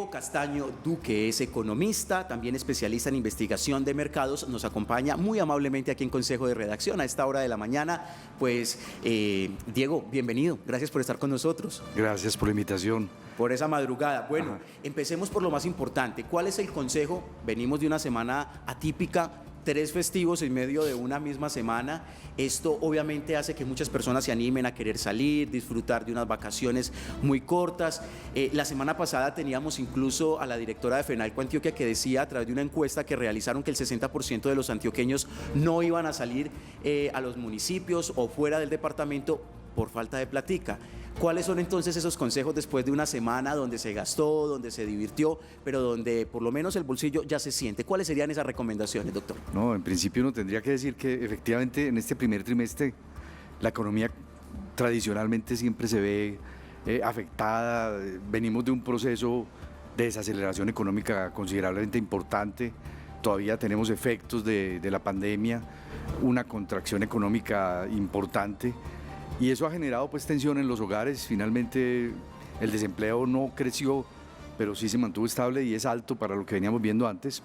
Diego Castaño Duque es economista, también especialista en investigación de mercados, nos acompaña muy amablemente aquí en Consejo de Redacción a esta hora de la mañana. Pues, Diego, bienvenido, gracias por estar con nosotros. Gracias por la invitación. Por esa madrugada. Bueno, Ajá. Empecemos por lo más importante. ¿Cuál es el consejo? Venimos de una semana atípica, 3 festivos en medio de una misma semana. Esto obviamente hace que muchas personas se animen a querer salir, disfrutar de unas vacaciones muy cortas. La semana pasada teníamos incluso a la directora de FENALCO Antioquia que decía a través de una encuesta que realizaron que el 60% de los antioqueños no iban a salir a los municipios o fuera del departamento por falta de platica. ¿Cuáles son entonces esos consejos después de una semana donde se gastó, donde se divirtió, pero donde por lo menos el bolsillo ya se siente? ¿Cuáles serían esas recomendaciones, doctor? No, en principio uno tendría que decir que efectivamente en este primer trimestre la economía tradicionalmente siempre se ve afectada. Venimos de un proceso de desaceleración económica considerablemente importante. Todavía tenemos efectos de la pandemia, una contracción económica importante. Y eso ha generado pues tensión en los hogares. Finalmente el desempleo no creció, pero sí se mantuvo estable y es alto para lo que veníamos viendo antes.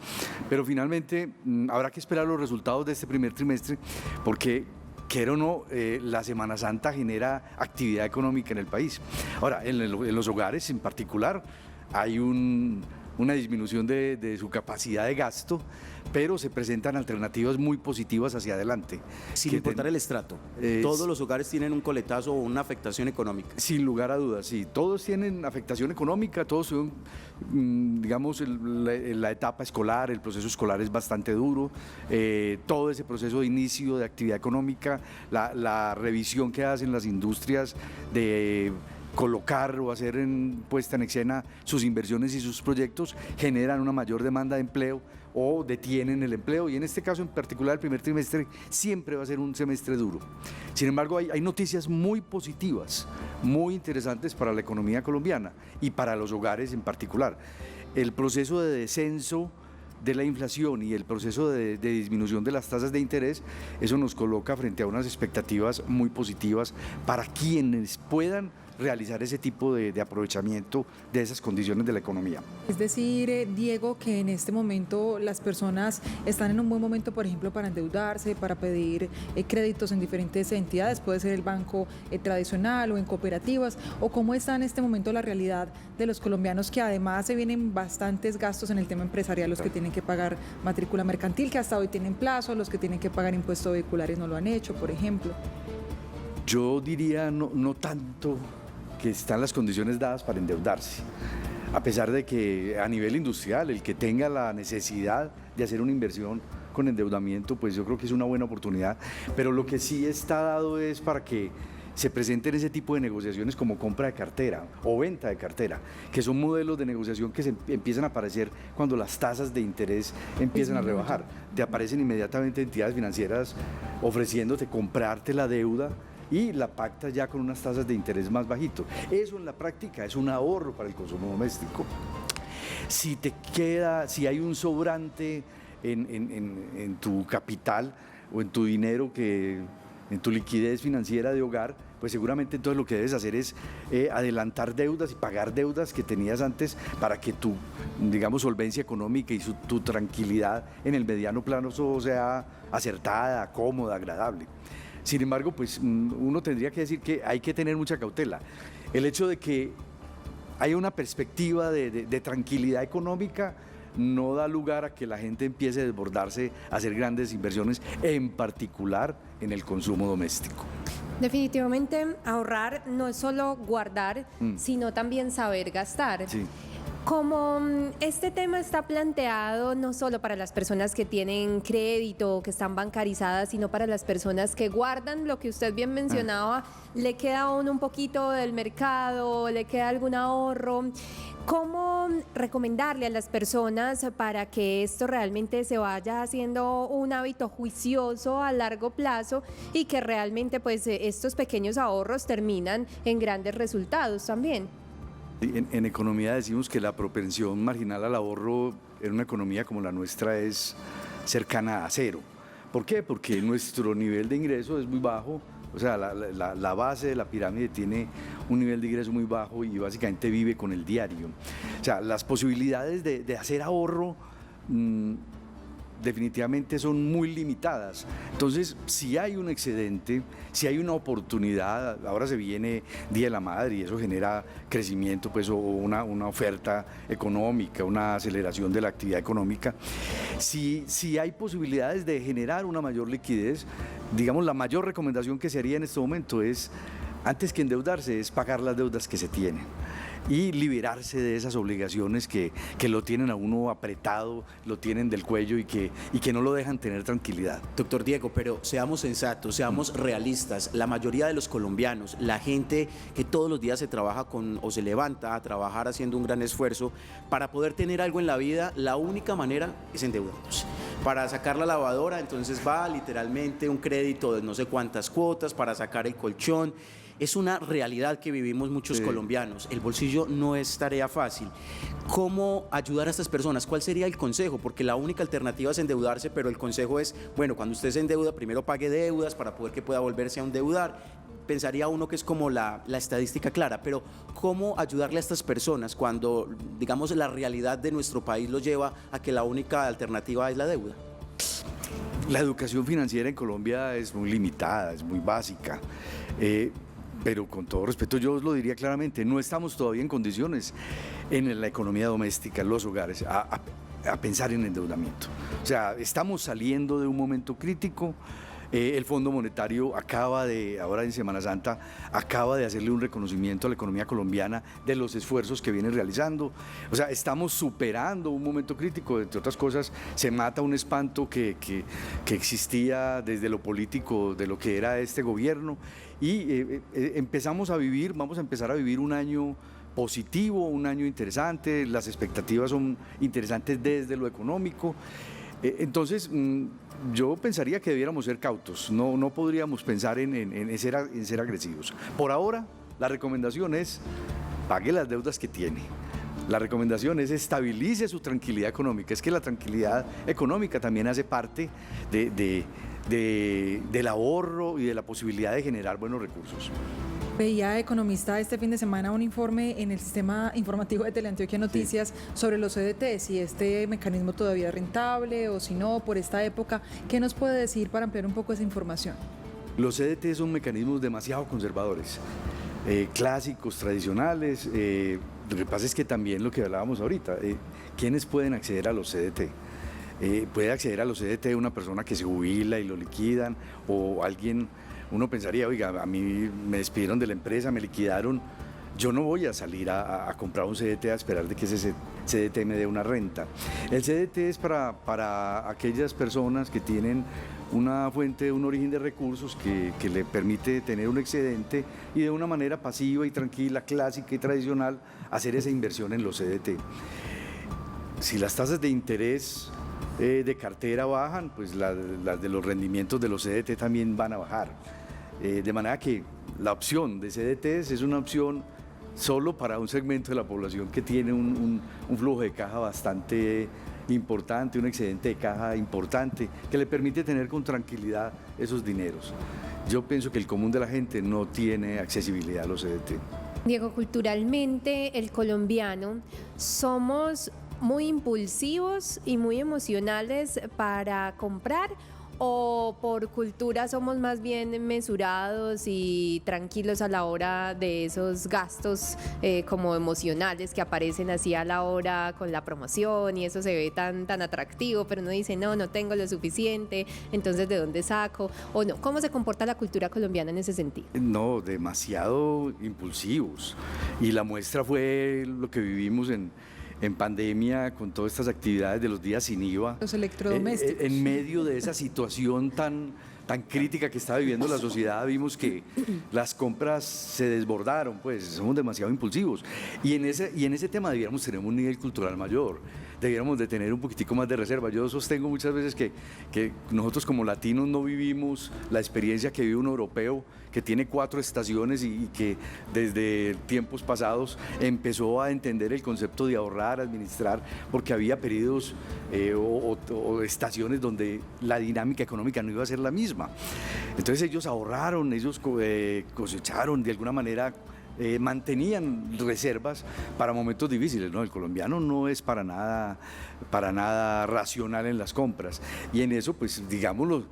Pero finalmente habrá que esperar los resultados de este primer trimestre porque, quiera o no, la Semana Santa genera actividad económica en el país. Ahora, en los hogares en particular hay una disminución de su capacidad de gasto, pero se presentan alternativas muy positivas hacia adelante. Sin importar el estrato, todos los hogares tienen un coletazo o una afectación económica. Sin lugar a dudas, sí, todos tienen afectación económica, todos son, digamos, la etapa escolar, el proceso escolar es bastante duro, todo ese proceso de inicio de actividad económica, la revisión que hacen las industrias de colocar o hacer puesta en escena sus inversiones y sus proyectos generan una mayor demanda de empleo o detienen el empleo, y en este caso en particular el primer trimestre siempre va a ser un semestre duro. Sin embargo, hay noticias muy positivas, muy interesantes para la economía colombiana y para los hogares en particular. El proceso de descenso de la inflación y el proceso de disminución de las tasas de interés, eso nos coloca frente a unas expectativas muy positivas para quienes puedan realizar ese tipo de aprovechamiento de esas condiciones de la economía. Es decir, Diego, que en este momento las personas están en un buen momento, por ejemplo, para endeudarse, para pedir créditos en diferentes entidades, puede ser el banco tradicional o en cooperativas, o cómo está en este momento la realidad de los colombianos, que además se vienen bastantes gastos en el tema empresarial, los que tienen que pagar matrícula mercantil, que hasta hoy tienen plazo, los que tienen que pagar impuestos vehiculares no lo han hecho, por ejemplo. Yo diría no tanto que están las condiciones dadas para endeudarse, a pesar de que a nivel industrial el que tenga la necesidad de hacer una inversión con endeudamiento, pues yo creo que es una buena oportunidad, pero lo que sí está dado es para que se presenten ese tipo de negociaciones como compra de cartera o venta de cartera, que son modelos de negociación que se empiezan a aparecer cuando las tasas de interés empiezan a rebajar. Te aparecen inmediatamente entidades financieras ofreciéndote comprarte la deuda y la pactas ya con unas tasas de interés más bajitos. Eso en la práctica es un ahorro para el consumo doméstico. Si hay un sobrante en tu capital o en tu dinero, en tu liquidez financiera de hogar, pues seguramente entonces lo que debes hacer es adelantar deudas y pagar deudas que tenías antes para que tu, digamos, solvencia económica y tu tranquilidad en el mediano plano sea acertada, cómoda, agradable. Sin embargo, pues uno tendría que decir que hay que tener mucha cautela. El hecho de que haya una perspectiva de tranquilidad económica no da lugar a que la gente empiece a desbordarse a hacer grandes inversiones, en particular en el consumo doméstico. Definitivamente ahorrar no es solo guardar, sino también saber gastar. Sí. Como este tema está planteado no solo para las personas que tienen crédito, que están bancarizadas, sino para las personas que guardan, lo que usted bien mencionaba, le queda aún un poquito del mercado, le queda algún ahorro. ¿Cómo recomendarle a las personas para que esto realmente se vaya haciendo un hábito juicioso a largo plazo y que realmente pues estos pequeños ahorros terminan en grandes resultados también? En economía decimos que la propensión marginal al ahorro en una economía como la nuestra es cercana a cero. ¿Por qué? Porque nuestro nivel de ingreso es muy bajo, o sea, la base de la pirámide tiene un nivel de ingreso muy bajo y básicamente vive con el diario. O sea, las posibilidades de hacer ahorro definitivamente son muy limitadas. Entonces, si hay un excedente, si hay una oportunidad, ahora se viene Día de la Madre y eso genera crecimiento, pues, o una oferta económica, una aceleración de la actividad económica. Si hay posibilidades de generar una mayor liquidez, digamos, la mayor recomendación que se haría en este momento es, antes que endeudarse, es pagar las deudas que se tienen y liberarse de esas obligaciones que lo tienen a uno apretado, lo tienen del cuello y que no lo dejan tener tranquilidad. Doctor Diego, pero seamos sensatos, seamos realistas. La mayoría de los colombianos, la gente que todos los días se trabaja o se levanta a trabajar haciendo un gran esfuerzo para poder tener algo en la vida, la única manera es endeudándose. Para sacar la lavadora, entonces va literalmente un crédito de no sé cuántas cuotas para sacar el colchón. Es una realidad que vivimos muchos colombianos. El bolsillo no es tarea fácil. ¿Cómo ayudar a estas personas? ¿Cuál sería el consejo? Porque la única alternativa es endeudarse, pero el consejo es, bueno, cuando usted se endeuda, primero pague deudas para poder que pueda volverse a endeudar. Pensaría uno que es como la estadística clara, pero ¿cómo ayudarle a estas personas cuando, digamos, la realidad de nuestro país lo lleva a que la única alternativa es la deuda? La educación financiera en Colombia es muy limitada, es muy básica. Pero con todo respeto yo os lo diría claramente, no estamos todavía en condiciones en la economía doméstica, en los hogares, a pensar en endeudamiento. O sea, estamos saliendo de un momento crítico. El Fondo Monetario ahora en Semana Santa, acaba de hacerle un reconocimiento a la economía colombiana de los esfuerzos que viene realizando. O sea, estamos superando un momento crítico, entre otras cosas, se mata un espanto que existía desde lo político, de lo que era este gobierno, y vamos a empezar a vivir un año positivo, un año interesante, las expectativas son interesantes desde lo económico. Entonces, yo pensaría que debiéramos ser cautos, no podríamos pensar en ser agresivos. Por ahora, la recomendación es pague las deudas que tiene. La recomendación es estabilice su tranquilidad económica. Es que la tranquilidad económica también hace parte del ahorro y de la posibilidad de generar buenos recursos. Veía Economista este fin de semana un informe en el sistema informativo de Teleantioquia Noticias sobre los CDT, si este mecanismo todavía es rentable o si no, por esta época. ¿Qué nos puede decir para ampliar un poco esa información? Los CDT son mecanismos demasiado conservadores, clásicos, tradicionales. Lo que pasa es que también lo que hablábamos ahorita, ¿quiénes pueden acceder a los CDT? Puede acceder a los CDT una persona que se jubila y lo liquidan, o alguien. Uno pensaría, oiga, a mí me despidieron de la empresa, me liquidaron, yo no voy a salir a comprar un CDT a esperar de que ese CDT me dé una renta. El CDT es para aquellas personas que tienen una fuente, un origen de recursos que le permite tener un excedente y de una manera pasiva y tranquila, clásica y tradicional, hacer esa inversión en los CDT. Si las tasas de interés de cartera bajan, pues las de los rendimientos de los CDT también van a bajar. De manera que la opción de CDTs es una opción solo para un segmento de la población que tiene un flujo de caja bastante importante, un excedente de caja importante, que le permite tener con tranquilidad esos dineros. Yo pienso que el común de la gente no tiene accesibilidad a los CDT. Diego, culturalmente el colombiano somos muy impulsivos y muy emocionales para comprar, o por cultura somos más bien mesurados y tranquilos a la hora de esos gastos como emocionales que aparecen así a la hora con la promoción y eso se ve tan atractivo, pero uno dice no tengo lo suficiente, entonces ¿de dónde saco? O no, ¿cómo se comporta la cultura colombiana en ese sentido? No, demasiado impulsivos, y la muestra fue lo que vivimos en pandemia, con todas estas actividades de los días sin IVA. Los electrodomésticos. En medio de esa situación tan crítica que está viviendo la sociedad, vimos que las compras se desbordaron, pues somos demasiado impulsivos. Y en ese tema debiéramos tener un nivel cultural mayor, debiéramos de tener un poquitico más de reserva. Yo sostengo muchas veces que nosotros como latinos no vivimos la experiencia que vive un europeo, que tiene 4 estaciones y que desde tiempos pasados empezó a entender el concepto de ahorrar, administrar, porque había periodos o estaciones donde la dinámica económica no iba a ser la misma. Entonces ellos ahorraron, ellos cosecharon de alguna manera mantenían reservas para momentos difíciles, ¿no? El colombiano no es para nada racional en las compras, y en eso, pues, digámoslo,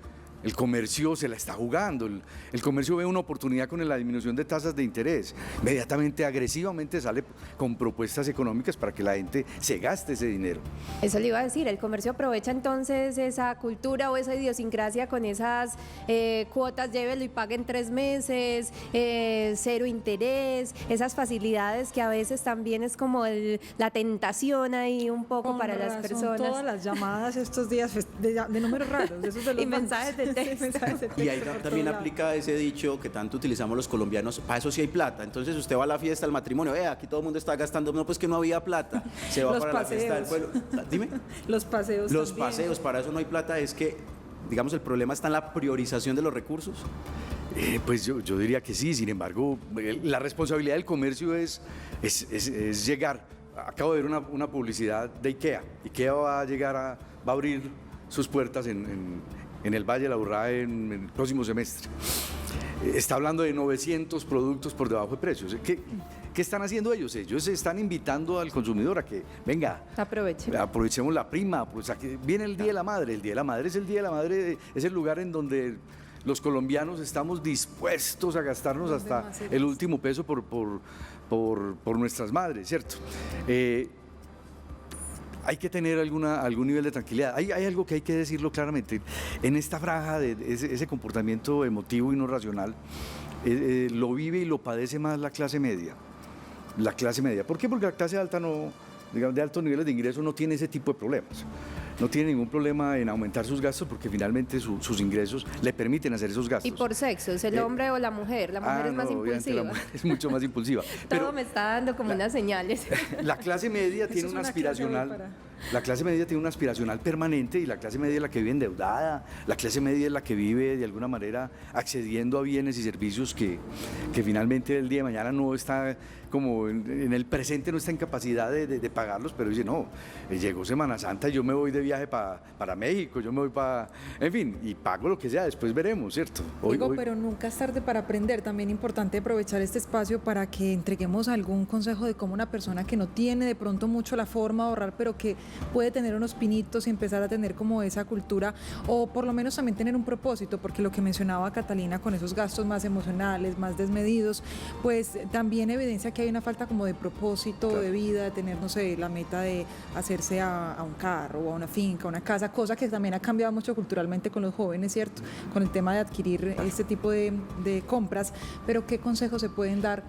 el comercio se la está jugando, el comercio ve una oportunidad con la disminución de tasas de interés, inmediatamente, agresivamente sale con propuestas económicas para que la gente se gaste ese dinero. Eso le iba a decir, el comercio aprovecha entonces esa cultura o esa idiosincrasia con esas cuotas, llévelo y pague en 3 meses, 0 interés, esas facilidades que a veces también es como la tentación ahí un poco Con para las razón, personas. todas las llamadas estos días de números raros, de esos de los Y mensajes de texto. mensajes de texto Y ahí por también todo lado. aplica ese dicho que tanto utilizamos los colombianos, para eso sí hay plata. Entonces usted va a la fiesta, al matrimonio, aquí todo el mundo está gastando, no, pues que no había plata. Se va Los para la fiesta del paseos. pueblo. Dime. Los paseos Los también. paseos, para eso no hay plata, es que, digamos, el problema está en la priorización de los recursos. Pues yo diría que sí, sin embargo, la responsabilidad del comercio es llegar. Acabo de ver una publicidad de IKEA. IKEA va a abrir sus puertas en el Valle de la Urrá en el próximo semestre. Está hablando de 900 productos por debajo de precios. ¿Qué están haciendo ellos? Ellos están invitando al consumidor a que, venga, aprovechemos la prima, pues aquí viene el Día de la Madre. El Día de la Madre es el Día de la Madre, es el lugar en donde los colombianos estamos dispuestos a gastarnos hasta el último peso por nuestras madres, ¿cierto? Hay que tener algún nivel de tranquilidad. Hay algo que hay que decirlo claramente. En esta franja de ese comportamiento emotivo y no racional, lo vive y lo padece más la clase media. La clase media. ¿Por qué? Porque la clase alta no, digamos, de altos niveles de ingresos no tiene ese tipo de problemas. No tiene ningún problema en aumentar sus gastos porque finalmente sus ingresos le permiten hacer esos gastos. ¿Y por sexo? ¿Es el hombre o la mujer? La mujer es más obviamente impulsiva. La mujer es mucho más impulsiva. Todo me está dando como unas señales. La clase media tiene es una una clase hoy aspiracional. La clase media tiene una aspiracional permanente, y la clase media es la que vive endeudada, la clase media es la que vive de alguna manera accediendo a bienes y servicios que finalmente el día de mañana no está como en el presente, no está en capacidad de pagarlos, pero dice, no, llegó Semana Santa y yo me voy de viaje para México, yo me voy en fin, y pago lo que sea, después veremos, ¿cierto? Pero nunca es tarde para aprender. También importante aprovechar este espacio para que entreguemos algún consejo de cómo una persona que no tiene de pronto mucho la forma de ahorrar, pero que puede tener unos pinitos y empezar a tener como esa cultura, o por lo menos también tener un propósito, porque lo que mencionaba Catalina con esos gastos más emocionales, más desmedidos, pues también evidencia que hay una falta como de propósito, claro, de vida, de tener, no sé, la meta de hacerse a un carro o a una finca, a una casa, cosa que también ha cambiado mucho culturalmente con los jóvenes, ¿cierto? Con el tema de adquirir este tipo de compras, pero ¿qué consejos se pueden dar?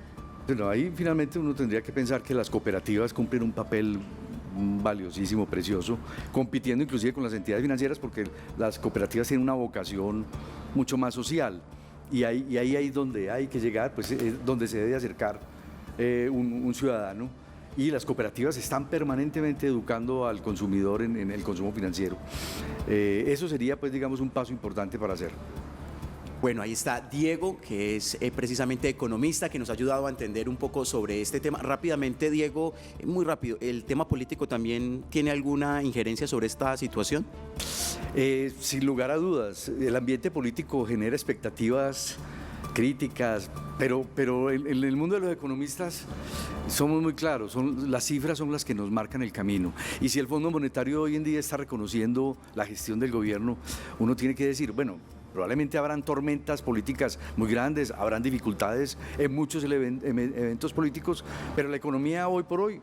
Bueno, ahí finalmente uno tendría que pensar que las cooperativas cumplen un papel valiosísimo, precioso, compitiendo inclusive con las entidades financieras, porque las cooperativas tienen una vocación mucho más social, y ahí donde hay que llegar, pues es donde se debe acercar un ciudadano, y las cooperativas están permanentemente educando al consumidor en el consumo financiero. Eso sería, pues, digamos, un paso importante para hacer. Bueno, ahí está Diego, que es precisamente economista, que nos ha ayudado a entender un poco sobre este tema. Rápidamente, Diego, muy rápido, ¿el tema político también tiene alguna injerencia sobre esta situación? Sin lugar a dudas, el ambiente político genera expectativas, críticas, pero en el mundo de los economistas somos muy claros, las cifras son las que nos marcan el camino, y si el Fondo Monetario hoy en día está reconociendo la gestión del gobierno, uno tiene que decir, bueno, probablemente habrán tormentas políticas muy grandes, habrán dificultades en muchos eventos políticos, pero la economía hoy por hoy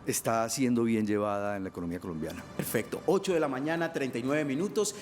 está siendo bien llevada en la economía colombiana. Perfecto, 8 de la mañana, 39 minutos.